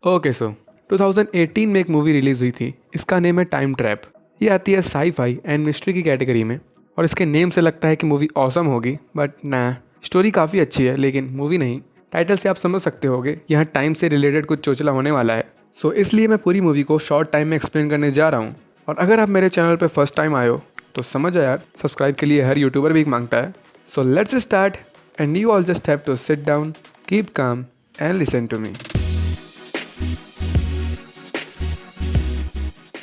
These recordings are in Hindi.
ओके सो 2018 में एक मूवी रिलीज़ हुई थी। इसका नेम है टाइम ट्रैप। ये आती है साई-फाई एंड मिस्ट्री की कैटेगरी में और इसके नेम से लगता है कि मूवी ऑसम होगी, बट ना, स्टोरी काफ़ी अच्छी है लेकिन मूवी नहीं। टाइटल से आप समझ सकते होगे यहाँ टाइम से रिलेटेड कुछ चोचला होने वाला है। सो इसलिए मैं पूरी मूवी को शॉर्ट टाइम में एक्सप्लेन करने जा रहा हूँ। और अगर आप मेरे चैनल पर फर्स्ट टाइम आए हो तो समझ जाओ यार, सब्सक्राइब के लिए हर यूट्यूबर भी मांगता है। So let's start and you all just have to sit down, keep calm and listen to me.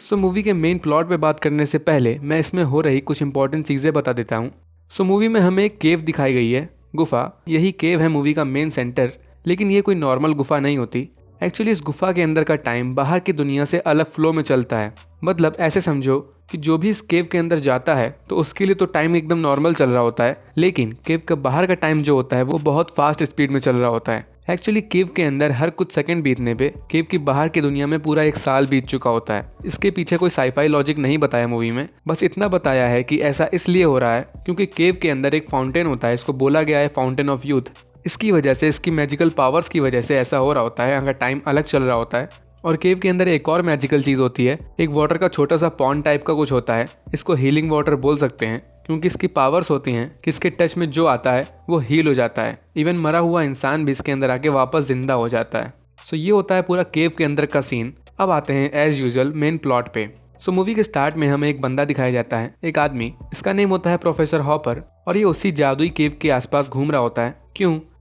So movie के मेन प्लॉट पे बात करने से पहले मैं इसमें हो रही कुछ इंपॉर्टेंट चीज़ें बता देता हूँ। सो मूवी में हमें एक केव दिखाई गई है, गुफा। यही केव है मूवी का मेन सेंटर, लेकिन ये कोई नॉर्मल गुफा नहीं होती। एक्चुअली इस गुफा के अंदर का टाइम बाहर की दुनिया से अलग फ्लो में चलता है। मतलब ऐसे समझो कि जो भी इस केव के अंदर जाता है तो उसके लिए तो टाइम एकदम नॉर्मल चल रहा होता है, लेकिन केव के बाहर का टाइम जो होता है वो बहुत फास्ट स्पीड में चल रहा होता है। एक्चुअली केव के अंदर हर कुछ सेकंड बीतने पे केव की बाहर की दुनिया में पूरा 1 साल बीत चुका होता है। इसके पीछे कोई साईफाई लॉजिक नहीं बताया मूवी में, बस इतना बताया है कि ऐसा इसलिए हो रहा है क्योंकि केव के अंदर एक फाउंटेन होता है, इसको बोला गया है फाउंटेन ऑफ यूथ। इसकी वजह से, इसकी मैजिकल पावर्स की वजह से ऐसा हो रहा होता है, यहाँ का टाइम अलग चल रहा होता है। और केव के अंदर एक और मैजिकल चीज़ होती है, एक वाटर का छोटा सा पॉन्ड टाइप का कुछ होता है। इसको हीलिंग वाटर बोल सकते हैं क्योंकि इसकी पावर्स होती हैं कि इसके टच में जो आता है वो हील हो जाता है। इवन मरा हुआ इंसान भी इसके अंदर आके वापस जिंदा हो जाता है। सो ये होता है पूरा केव के अंदर का सीन। अब आते हैं एज यूजुअल मेन प्लॉट पे। सो मूवी के स्टार्ट में हमें एक बंदा दिखाया जाता है, एक आदमी। इसका नेम होता है प्रोफेसर हॉपर और ये उसी जादुई केव के आसपास घूम रहा होता है।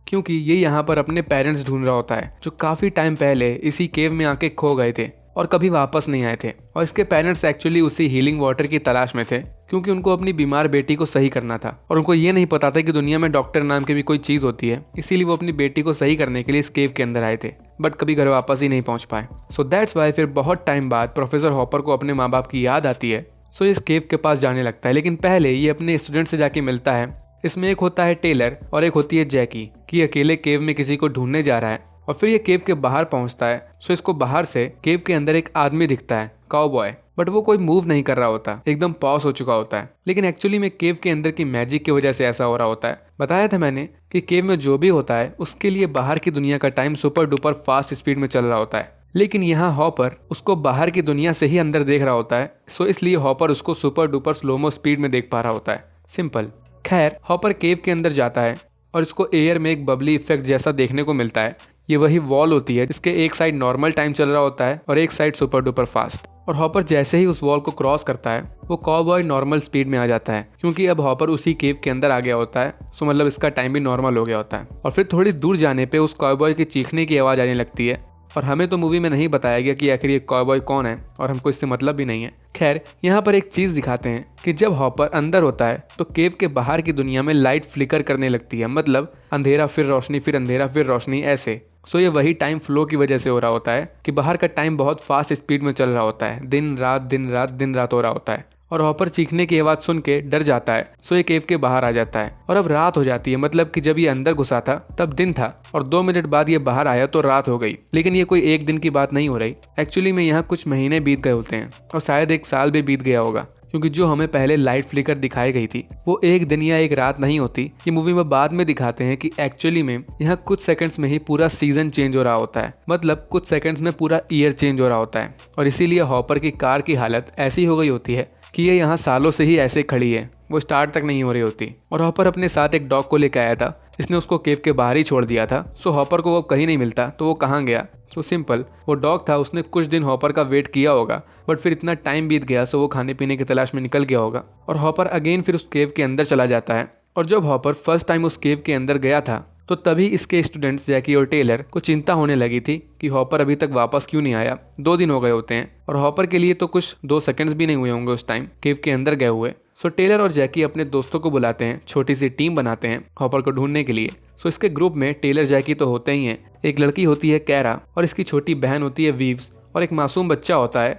क्योंकि ये यहाँ पर अपने पेरेंट्स ढूंढ रहा होता है जो काफ़ी टाइम पहले इसी केव में आके खो गए थे और कभी वापस नहीं आए थे। और इसके पेरेंट्स एक्चुअली उसी हीलिंग वाटर की तलाश में थे क्योंकि उनको अपनी बीमार बेटी को सही करना था और उनको ये नहीं पता था कि दुनिया में डॉक्टर नाम की भी कोई चीज़ होती है। इसीलिए वो अपनी बेटी को सही करने के लिए इस केव के अंदर आए थे, बट कभी घर वापस ही नहीं पहुंच पाए। सो दैट्स वाई फिर बहुत टाइम बाद प्रोफेसर हॉपर को अपने माँ बाप की याद आती है। सो इस केव के पास जाने लगता है, लेकिन पहले ये अपने स्टूडेंट से जाके मिलता है। इसमें एक होता है टेलर और एक होती है जैकी कि अकेले केव में किसी को ढूंढने जा रहा है। और फिर ये केव के बाहर पहुंचता है। सो इसको बाहर से केव के अंदर एक आदमी दिखता है, काउबॉय, बट वो कोई मूव नहीं कर रहा होता, एकदम पॉज हो चुका होता है। लेकिन एक्चुअली में केव के अंदर की मैजिक की वजह से ऐसा हो रहा होता है। बताया था मैंने कि केव में जो भी होता है उसके लिए बाहर की दुनिया का time super duper fast speed में चल रहा होता है, लेकिन यहाँ हॉपर उसको बाहर की दुनिया से ही अंदर देख रहा होता है। सो इसलिए हॉपर उसको सुपर डुपर स्लोमो स्पीड में देख पा रहा होता है। सिंपल। खैर, हॉपर केव के अंदर जाता है और इसको एयर में एक बबली इफेक्ट जैसा देखने को मिलता है। ये वही वॉल होती है जिसके एक साइड नॉर्मल टाइम चल रहा होता है और एक साइड सुपर डुपर फास्ट। और हॉपर जैसे ही उस वॉल को क्रॉस करता है वो काउबॉय नॉर्मल स्पीड में आ जाता है क्योंकि अब हॉपर उसी केव के अंदर आ गया होता है। सो मतलब इसका टाइम भी नॉर्मल हो गया होता है। और फिर थोड़ी दूर जाने पे उस काउबॉय की चीखने की आवाज़ आने लगती है और हमें तो मूवी में नहीं बताया गया कि आखिर ये काउबॉय कौन है और हमको इससे मतलब भी नहीं है। खैर, यहाँ पर एक चीज़ दिखाते हैं कि जब हॉपर अंदर होता है तो केव के बाहर की दुनिया में लाइट फ्लिकर करने लगती है। मतलब अंधेरा फिर रोशनी, फिर अंधेरा फिर रोशनी, ऐसे। सो ये वही टाइम फ्लो की वजह से हो रहा होता है कि बाहर का टाइम बहुत फास्ट स्पीड में चल रहा होता है। दिन रात दिन रात दिन रात हो रहा होता है। और हॉपर चीखने की आवाज़ सुन के डर जाता है। सो ये केव के बाहर आ जाता है और अब रात हो जाती है। मतलब कि जब ये अंदर घुसा था तब दिन था और 2 मिनट बाद ये बाहर आया तो रात हो गई। लेकिन ये कोई एक दिन की बात नहीं हो रही। एक्चुअली में यहाँ कुछ महीने बीत गए होते हैं और शायद 1 साल भी बीत गया होगा, क्योंकि जो हमें पहले लाइट फ्लिकर दिखाई गई थी वो एक दिन या एक रात नहीं होती। ये मूवी में बाद में दिखाते हैं कि एक्चुअली में यहाँ कुछ सेकंड्स में ही पूरा सीजन चेंज हो रहा होता है। मतलब कुछ सेकंड्स में पूरा ईयर चेंज हो रहा होता है। और इसीलिए हॉपर की कार की हालत ऐसी हो गई होती है कि ये यहाँ सालों से ही ऐसे खड़ी है, वो स्टार्ट तक नहीं हो रही होती। और हॉपर अपने साथ एक डॉग को लेकर आया था, इसने उसको केव के बाहर ही छोड़ दिया था। सो हॉपर को वो कहीं नहीं मिलता तो वो कहाँ गया? सो सिंपल, वो डॉग था, उसने कुछ दिन हॉपर का वेट किया होगा, बट फिर इतना टाइम बीत गया सो वो खाने पीने की तलाश में निकल गया होगा और हॉपर अगेन फिर उस केव के अंदर चला जाता है। और जब हॉपर फर्स्ट टाइम उस केव के अंदर गया था तो तभी इसके स्टूडेंट्स जैकी और टेलर को चिंता होने लगी थी कि हॉपर अभी तक वापस क्यों नहीं आया। 2 दिन हो गए होते हैं और हॉपर के लिए तो कुछ 2 सेकंड्स भी नहीं हुए होंगे उस टाइम केव के अंदर गए हुए। सो टेलर और जैकी अपने दोस्तों को बुलाते हैं, छोटी सी टीम बनाते हैं हॉपर को ढूंढने के लिए। सो इसके ग्रुप में टेलर जैकी तो होते ही हैं, एक लड़की होती है कैरा और इसकी छोटी बहन होती है वीव्स और एक मासूम बच्चा होता है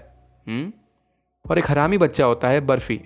और एक हरामी बच्चा होता है बर्फी,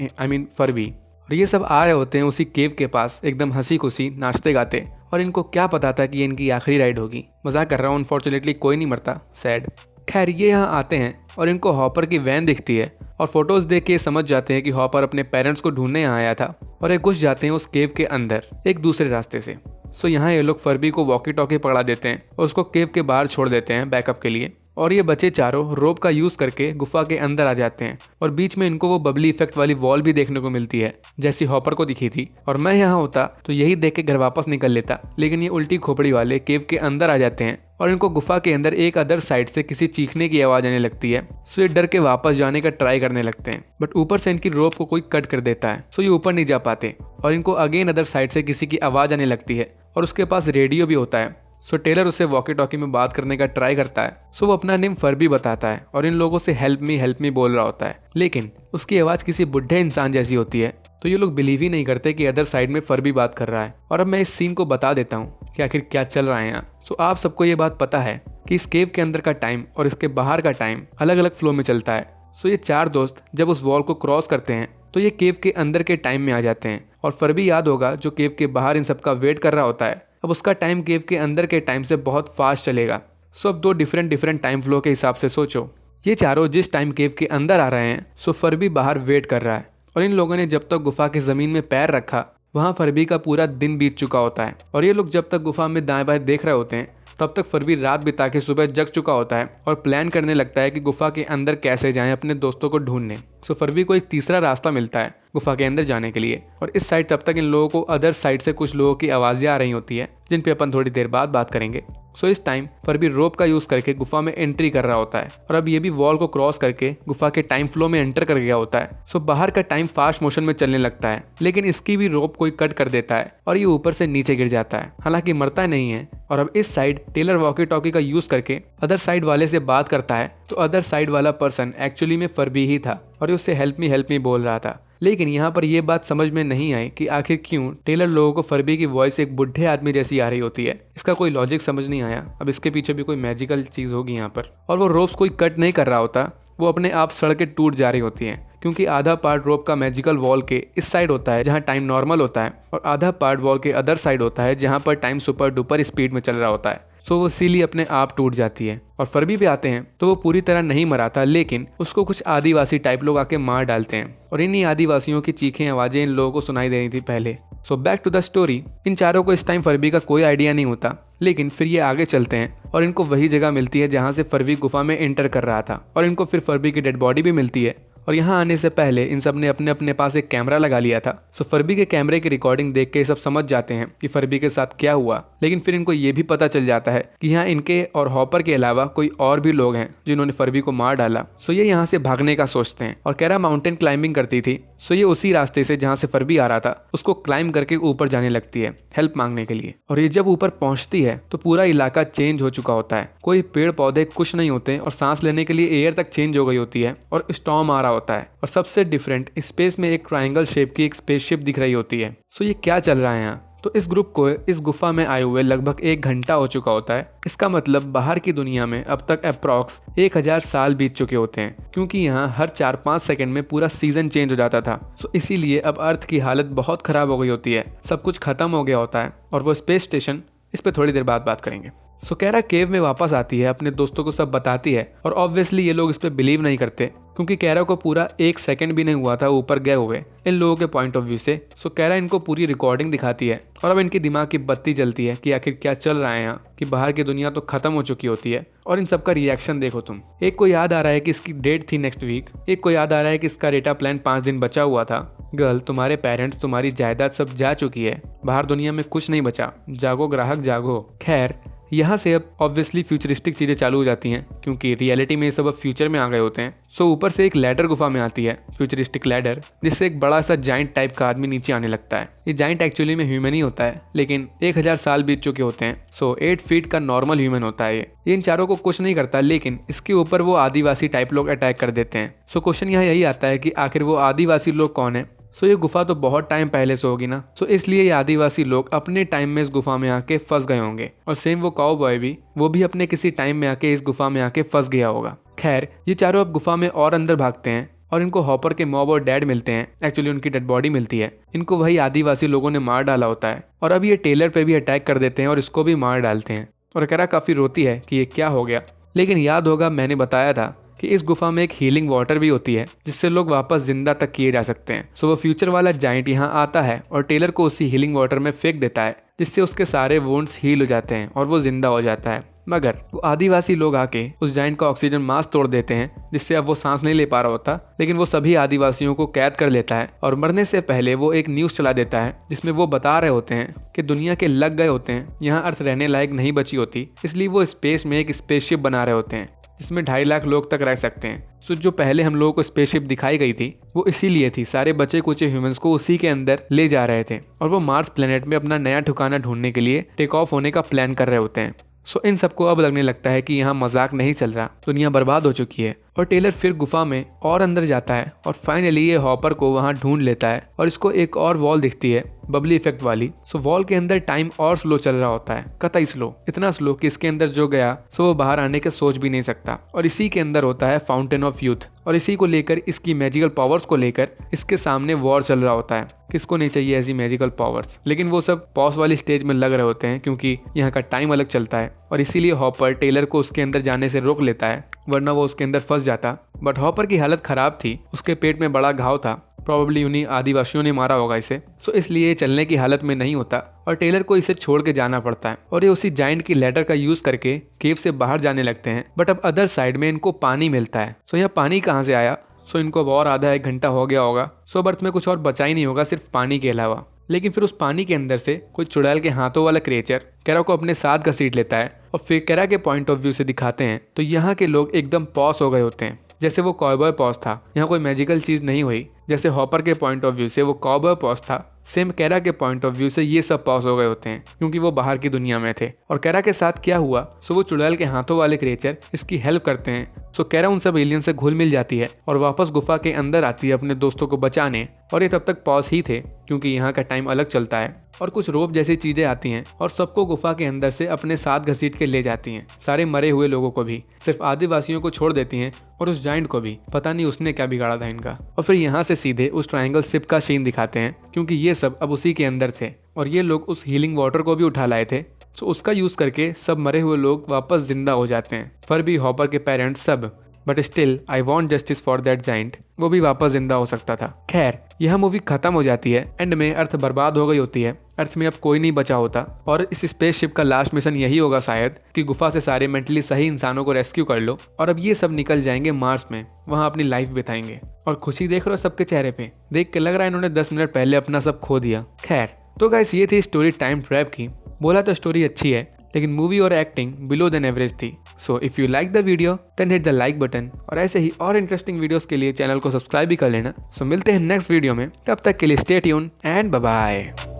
फरबी। और ये सब आ रहे होते हैं उसी केव के पास एकदम हंसी खुशी नाचते गाते। और इनको क्या पता था कि ये इनकी आखिरी राइड होगी। मजाक कर रहा हूँ, अनफॉर्चुनेटली कोई नहीं मरता, सैड। खैर, ये यहाँ आते हैं और इनको हॉपर की वैन दिखती है और फोटोज देख के समझ जाते हैं कि हॉपर अपने पेरेंट्स को ढूंढने यहाँ आया था और ये घुस जाते हैं उस केव के अंदर एक दूसरे रास्ते से। सो यहाँ ये लोग फरबी को वॉकी टॉकी पकड़ा देते हैं और उसको केव के बाहर छोड़ देते हैं बैकअप के लिए। और ये बचे चारों रोप का यूज करके गुफा के अंदर आ जाते हैं और बीच में इनको वो बबली इफेक्ट वाली वॉल भी देखने को मिलती है जैसी हॉपर को दिखी थी। और मैं यहाँ होता तो यही देख के घर वापस निकल लेता, लेकिन ये उल्टी खोपड़ी वाले केव के अंदर आ जाते हैं और इनको गुफा के अंदर एक अदर साइड से किसी चीखने की आवाज आने लगती है। सो ये डर के वापस जाने का ट्राई करने लगते हैं, बट ऊपर से इनकी रोप को कोई कट कर देता है। सो ये ऊपर नहीं जा पाते और इनको अगेन अदर साइड से किसी की आवाज आने लगती है और उसके पास रेडियो भी होता है। सो टेलर उससे वॉकी टॉकी में बात करने का ट्राई करता है। सो वो अपना नेम फर्बी बताता है और इन लोगों से हेल्प मी बोल रहा होता है, लेकिन उसकी आवाज किसी बुढ़े इंसान जैसी होती है। तो ये लोग बिलीव ही नहीं करते कि अदर साइड में फर्बी बात कर रहा है। और अब मैं इस सीन को बता देता हूँ कि आखिर क्या चल रहा है यहाँ। सो आप सबको ये बात पता है कि इस केव के अंदर का टाइम और इसके बाहर का टाइम अलग अलग फ्लो में चलता है। सो ये चार दोस्त जब उस वॉल को क्रॉस करते हैं तो ये केव के अंदर के टाइम में आ जाते हैं और फर्बी याद होगा जो केव के बाहर इन सबका वेट कर रहा होता है, अब उसका टाइम केव के अंदर के टाइम से बहुत फास्ट चलेगा। सो अब दो डिफरेंट टाइम फ्लो के हिसाब से सोचो, ये चारों जिस टाइम केव के अंदर आ रहे हैं सो फर्बी बाहर वेट कर रहा है और इन लोगों ने जब तक गुफा की जमीन में पैर रखा वहाँ फर्बी का पूरा दिन बीत चुका होता है और ये लोग जब तक गुफा में दाएं बाएं देख रहे होते हैं तब तक फर्बी रात बिता के सुबह जग चुका होता है और प्लान करने लगता है कि गुफा के अंदर कैसे जाएं अपने दोस्तों को ढूंढने। सो फर्बी को एक तीसरा रास्ता मिलता है गुफा के अंदर जाने के लिए और इस साइड तब तक इन लोगों को अदर साइड से कुछ लोगों की आवाजें आ रही होती है जिन पे अपन थोड़ी देर बाद बात करेंगे। सो इस टाइम फर्बी रोप का यूज करके गुफा में एंट्री कर रहा होता है और अब ये भी वॉल को क्रॉस करके गुफा के टाइम फ्लो में एंटर कर गया होता है। सो बाहर का टाइम फास्ट मोशन में चलने लगता है, लेकिन इसकी भी रोप कोई कट कर देता है और ये ऊपर से नीचे गिर जाता है, हालांकि मरता नहीं है। और अब इस साइड टेलर वॉकी टॉकी का यूज करके अदर साइड वाले से बात करता है तो अदर साइड वाला पर्सन एक्चुअली में फर्बी ही था और ये उससे हेल्प मी बोल रहा था। लेकिन यहाँ पर यह बात समझ में नहीं आई कि आखिर क्यों टेलर लोगों को फर्बी की वॉइस एक बुढ़े आदमी जैसी आ रही होती है। इसका कोई लॉजिक समझ नहीं आया। अब इसके पीछे भी कोई मैजिकल चीज होगी यहाँ पर। और वो रोप्स कोई कट नहीं कर रहा होता, वो अपने आप सड़ के टूट जा रही होती है क्योंकि आधा पार्ट रोप का मैजिकल वॉल के इस साइड होता है जहाँ टाइम नॉर्मल होता है और आधा पार्ट वॉल के अदर साइड होता है जहाँ पर टाइम सुपर डुपर स्पीड में चल रहा होता है। सो वो सीली अपने आप टूट जाती है और फर्बी पे आते हैं तो वो पूरी तरह नहीं मरा था, लेकिन उसको कुछ आदिवासी टाइप लोग आके मार डालते हैं और इन्हीं आदिवासियों की चीखें आवाजें इन लोगों को सुनाई दे रही थी पहले। So back to the story. इन चारों को इस टाइम फर्बी का कोई आइडिया नहीं होता, लेकिन फिर ये आगे चलते हैं और इनको वही जगह मिलती है जहाँ से फर्बी गुफा में एंटर कर रहा था और इनको फिर फर्बी की डेड बॉडी भी मिलती है। और यहाँ आने से पहले इन सब ने अपने अपने पास एक कैमरा लगा लिया था। सो फर्बी के कैमरे की रिकॉर्डिंग देख के ये सब समझ जाते हैं कि फर्बी के साथ क्या हुआ, लेकिन फिर इनको ये भी पता चल जाता है कि यहाँ इनके और हॉपर के अलावा कोई और भी लोग हैं जिन्होंने फर्बी को मार डाला। सो ये यहाँ से भागने का सोचते हैं और कैरा माउंटेन क्लाइंबिंग करती थी, सो ये उसी रास्ते से जहाँ से फर्बी आ रहा था उसको क्लाइंब करके ऊपर जाने लगती है हेल्प मांगने के लिए। और ये जब ऊपर पहुंचती है तो पूरा इलाका चेंज हो चुका होता है, कोई पेड़ पौधे कुछ नहीं होते और सांस लेने के लिए एयर तक चेंज हो गई होती है और स्टॉर्म आ रहा होता है और सबसे डिफरेंट स्पेस में एक ट्रायंगल शेप की एक स्पेसशिप दिख रही होती है। सो ये क्या चल रहा है यहाँ। तो इस ग्रुप को इस गुफा में आए हुए लगभग 1 घंटा हो चुका होता है। इसका मतलब बाहर की दुनिया में अब तक अप्रॉक्स 1000 साल बीत चुके होते हैं, क्योंकि यहाँ हर 4-5 सेकंड में पूरा सीजन चेंज हो जाता था। सो इसीलिए अब अर्थ की हालत बहुत खराब हो गई होती है, सब कुछ खत्म हो गया होता है और वो स्पेस स्टेशन, इस पे थोड़ी देर बाद बात करेंगे। सो कैरा केव में वापस आती है, अपने दोस्तों को सब बताती है और ऑब्वियसली ये लोग इस पे बिलीव नहीं करते क्योंकि कैरा को पूरा 1 सेकंड भी नहीं हुआ था ऊपर गए हुए इन लोगों के पॉइंट ऑफ व्यू से। सो कैरा इनको पूरी रिकॉर्डिंग दिखाती है और अब इनके दिमाग की बत्ती जलती है कि आखिर क्या चल रहा है यहाँ, कि बाहर की दुनिया तो खत्म हो चुकी होती है। और इन सबका रिएक्शन देखो तुम, एक को याद आ रहा है कि इसकी डेट थी नेक्स्ट वीक, एक को याद आ रहा है कि इसका रेटा प्लान 5 दिन बचा हुआ था। गर्ल, तुम्हारे पेरेंट्स, तुम्हारी जायदाद सब जा चुकी है, बाहर दुनिया में कुछ नहीं बचा, जागो ग्राहक जागो। खैर यहाँ से अब ऑब्वियसली फ्यूचरिस्टिक चीज़ें चालू हो जाती हैं क्योंकि रियलिटी में ये सब अब फ्यूचर में आ गए होते हैं। सो ऊपर से एक लैडर गुफा में आती है, फ्यूचरिस्टिक लैडर, जिससे एक बड़ा सा जाइंट टाइप का आदमी नीचे आने लगता है। ये जाइंट एक्चुअली में ह्यूमन ही होता है, लेकिन 1000 साल बीत चुके होते हैं। सो 8 फीट का नॉर्मल ह्यूमन होता है ये इन चारों को कुछ नहीं करता, लेकिन इसके ऊपर वो आदिवासी टाइप लोग अटैक कर देते हैं। सो क्वेश्चन यहाँ यही आता है कि आखिर वो आदिवासी लोग कौन है। सो ये गुफा तो बहुत टाइम पहले से होगी ना, सो इसलिए ये आदिवासी लोग अपने टाइम में इस गुफा में आके फंस गए होंगे और सेम वो काउबॉय भी, वो भी अपने किसी टाइम में आके इस गुफा में आके फंस गया होगा। खैर ये चारों अब गुफा में और अंदर भागते हैं और इनको हॉपर के मॉब और डैड मिलते हैं। एक्चुअली उनकी डेड बॉडी मिलती है, इनको वही आदिवासी लोगों ने मार डाला होता है और अब ये टेलर पे भी अटैक कर देते हैं और इसको भी मार डालते हैं। और कैरा काफी रोती है कि ये क्या हो गया, लेकिन याद होगा मैंने बताया था कि इस गुफा में एक हीलिंग वाटर भी होती है जिससे लोग वापस जिंदा तक किए जा सकते हैं। सो वो फ्यूचर वाला जाइंट यहाँ आता है और टेलर को उसी हीलिंग वाटर में फेंक देता है, जिससे उसके सारे वुंड्स हील हो जाते हैं और वो जिंदा हो जाता है। मगर वो आदिवासी लोग आके उस जाइंट का ऑक्सीजन मास्क तोड़ देते हैं, जिससे अब वो सांस नहीं ले पा रहा होता। लेकिन वो सभी आदिवासियों को कैद कर लेता है और मरने से पहले वो एक न्यूज़ चला देता है जिसमें वो बता रहे होते हैं कि दुनिया के लग गए होते हैं, यहाँ अर्थ रहने लायक नहीं बची होती, इसलिए वो स्पेस में एक स्पेसशिप बना रहे होते हैं जिसमें 2.5 लाख लोग तक रह सकते हैं। सो जो पहले हम लोगों को स्पेसशिप दिखाई गई थी वो इसीलिए थी, सारे बचे कुचे ह्यूमंस को उसी के अंदर ले जा रहे थे और वो मार्स प्लेनेट में अपना नया ठिकाना ढूंढने के लिए टेक ऑफ होने का प्लान कर रहे होते हैं। सो इन सबको अब लगने लगता है कि यहाँ मजाक नहीं चल रहा, दुनिया बर्बाद हो चुकी है। और टेलर फिर गुफा में और अंदर जाता है और फाइनली ये हॉपर को वहाँ ढूंढ लेता है और इसको एक और वॉल दिखती है बबली इफेक्ट वाली। सो वॉल के अंदर टाइम और स्लो चल रहा होता है, कतई स्लो, इतना स्लो कि इसके अंदर जो गया सो वो बाहर आने के सोच भी नहीं सकता। और इसी के अंदर होता है फाउंटेन ऑफ यूथ और इसी को लेकर, इसकी मैजिकल पावर्स को लेकर इसके सामने वॉर चल रहा होता है। किसको नहीं चाहिए ऐसी मैजिकल पावर्स, लेकिन वो सब पॉज वाली स्टेज में लग रहे होते हैं क्योंकि यहाँ का टाइम अलग चलता है और इसीलिए हॉपर टेलर को उसके अंदर जाने से रोक लेता है, वरना वो उसके अंदर फंस जाता। बट हॉपर की हालत खराब थी, उसके पेट में बड़ा घाव था, प्रॉब्ली उन्हीं आदिवासियों ने मारा होगा इसे। सो इसलिए चलने की हालत में नहीं होता और टेलर को इसे छोड़ के जाना पड़ता है और ये उसी जाइंट की लैडर का यूज करके केव से बाहर जाने लगते हैं। बट अब अदर साइड में इनको पानी मिलता है। सो यहाँ पानी कहाँ से आया? सो इनको अब और आधा 1 घंटा हो गया होगा। सो बर्थ में कुछ और बचा ही नहीं होगा सिर्फ पानी के अलावा। लेकिन फिर उस पानी के अंदर से कोई चुड़ैल के हाथों वाला क्रिएचर कैरा को अपने साथ घसीट लेता है और फिर कैरा के पॉइंट ऑफ व्यू से दिखाते हैं तो यहाँ के लोग एकदम पॉज हो गए होते हैं, जैसे वो कॉयबॉय पॉज था। यहाँ कोई मैजिकल चीज नहीं हुई। जैसे हॉपर के पॉइंट ऑफ व्यू से वो कॉयबॉय पॉज था, सेम कैरा के पॉइंट ऑफ व्यू से ये सब पॉज हो गए होते हैं क्योंकि वो बाहर की दुनिया में थे। और कैरा के साथ क्या हुआ? सो वो चुड़ैल के हाथों वाले क्रिएचर इसकी हेल्प करते हैं। सो कैरा उन सब एलियन से घुल मिल जाती है और वापस गुफा के अंदर आती है अपने दोस्तों को बचाने। और ये तब तक पॉज ही थे क्योंकि यहाँ का टाइम अलग चलता है। और कुछ रोप जैसी चीजें आती हैं और सबको गुफा के अंदर से अपने साथ घसीट के ले जाती हैं, सारे मरे हुए लोगों को भी, सिर्फ आदिवासियों को छोड़ देती हैं और उस जाइंट को भी। पता नहीं उसने क्या बिगाड़ा था इनका। और फिर यहाँ से सीधे उस ट्रायंगल शिप का सीन दिखाते हैं क्योंकि ये सब अब उसी के अंदर थे और ये लोग उस हीलिंग वाटर को भी उठा लाए थे। सो उसका यूज करके सब मरे हुए लोग वापस जिंदा हो जाते हैं, फर भी, हॉपर के पेरेंट्स, सब। But still I want justice for that giant, वो भी वापस जिंदा हो सकता था। खैर यह मूवी खत्म हो जाती है। एंड में अर्थ बर्बाद हो गई होती है, अर्थ में अब कोई नहीं बचा होता और इस स्पेसशिप का लास्ट मिशन यही होगा शायद कि गुफा से सारे मेंटली सही इंसानों को रेस्क्यू कर लो और अब ये सब निकल जाएंगे मार्स में, वहाँ अपनी लाइफ बिताएंगे। और खुशी देख रहे हो सबके चेहरे पे, देख के लग रहा है इन्होंने 10 मिनट पहले अपना सब खो दिया। खैर तो गाइस ये थी स्टोरी टाइम ट्रैप की। बोला तो स्टोरी अच्छी है लेकिन मूवी और एक्टिंग बिलो देन एवरेज थी। So if you like the video then hit the like button और ऐसे ही और इंटरेस्टिंग वीडियोस के लिए चैनल को सब्सक्राइब भी कर लेना। सो मिलते हैं नेक्स्ट वीडियो में, तब तक के लिए stay tuned and bye bye.